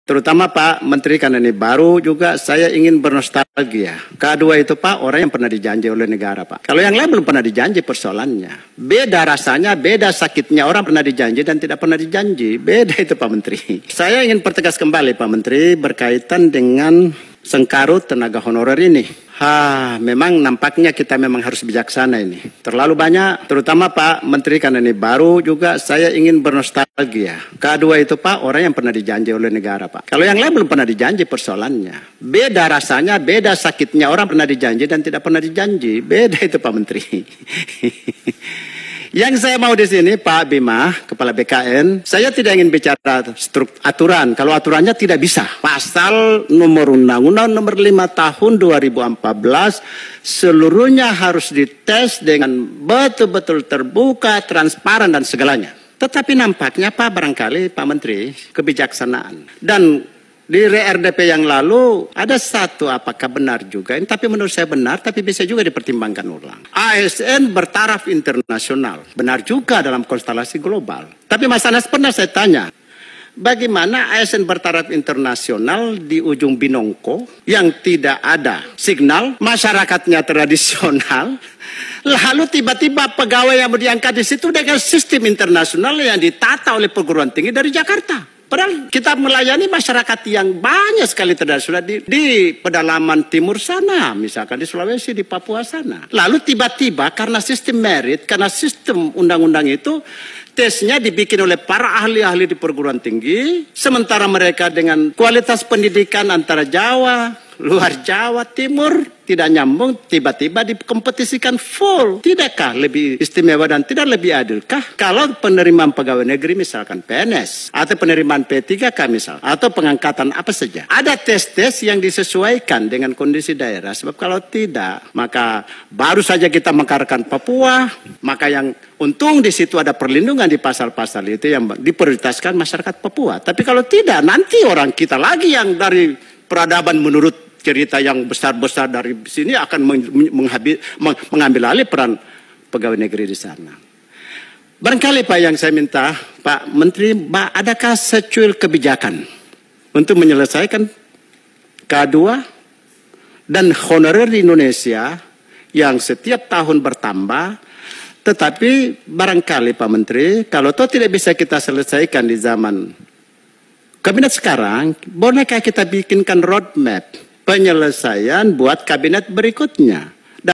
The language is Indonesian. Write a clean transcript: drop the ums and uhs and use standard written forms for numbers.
Terutama Pak Menteri, karena ini baru juga saya ingin bernostalgia. Kedua itu Pak, orang yang pernah dijanji oleh negara Pak. Kalau yang lain belum pernah dijanji persoalannya. Beda rasanya, beda sakitnya orang pernah dijanji dan tidak pernah dijanji. Beda itu Pak Menteri. Saya ingin pertegas kembali Pak Menteri berkaitan dengan sengkarut tenaga honorer ini. Memang nampaknya kita memang harus bijaksana ini. Terlalu banyak, terutama Pak Menteri, karena ini baru juga saya ingin bernostalgia. Kedua itu Pak, orang yang pernah dijanji oleh negara Pak. Kalau yang lain belum pernah dijanji persoalannya. Beda rasanya, beda sakitnya orang pernah dijanji dan tidak pernah dijanji. Beda itu Pak Menteri. Yang saya mau di sini Pak Bima, Kepala BKN, saya tidak ingin bicara aturan. Kalau aturannya tidak bisa. Pasal nomor Undang-Undang nomor 5 tahun 2014, seluruhnya harus dites dengan betul-betul terbuka, transparan dan segalanya. Tetapi nampaknya Pak, barangkali Pak Menteri, kebijaksanaan. Dan di RDP yang lalu ada satu, apakah benar juga ini, tapi menurut saya benar, tapi bisa juga dipertimbangkan ulang. ASN bertaraf internasional, benar juga dalam konstelasi global. Tapi Mas Anas, pernah saya tanya, bagaimana ASN bertaraf internasional di ujung Binongko yang tidak ada signal, masyarakatnya tradisional, lalu tiba-tiba pegawai yang diangkat di situ dengan sistem internasional yang ditata oleh perguruan tinggi dari Jakarta. Padahal kita melayani masyarakat yang banyak sekali tradisional di pedalaman timur sana, misalkan di Sulawesi, di Papua sana. Lalu tiba-tiba karena sistem merit, karena sistem undang-undang itu, tesnya dibikin oleh para ahli-ahli di perguruan tinggi, sementara mereka dengan kualitas pendidikan antara Jawa, luar Jawa, Timur, tidak nyambung, tiba-tiba dikompetisikan full. Tidakkah lebih istimewa dan tidak lebih adilkah kalau penerimaan pegawai negeri misalkan PNS, atau penerimaan P3K misal, atau pengangkatan apa saja. Ada tes-tes yang disesuaikan dengan kondisi daerah, sebab kalau tidak, maka baru saja kita mekarkan Papua, maka yang untung di situ ada perlindungan di pasal-pasal itu yang diprioritaskan masyarakat Papua. Tapi kalau tidak, nanti orang kita lagi yang dari peradaban menurut cerita yang besar-besar dari sini akan mengambil alih peran pegawai negeri di sana. Barangkali Pak yang saya minta, Pak Menteri, adakah secuil kebijakan untuk menyelesaikan K2 dan honorer di Indonesia yang setiap tahun bertambah, tetapi barangkali Pak Menteri, kalau toh tidak bisa kita selesaikan di zaman kabinet sekarang, bolehkah kita bikinkan roadmap penyelesaian buat kabinet berikutnya?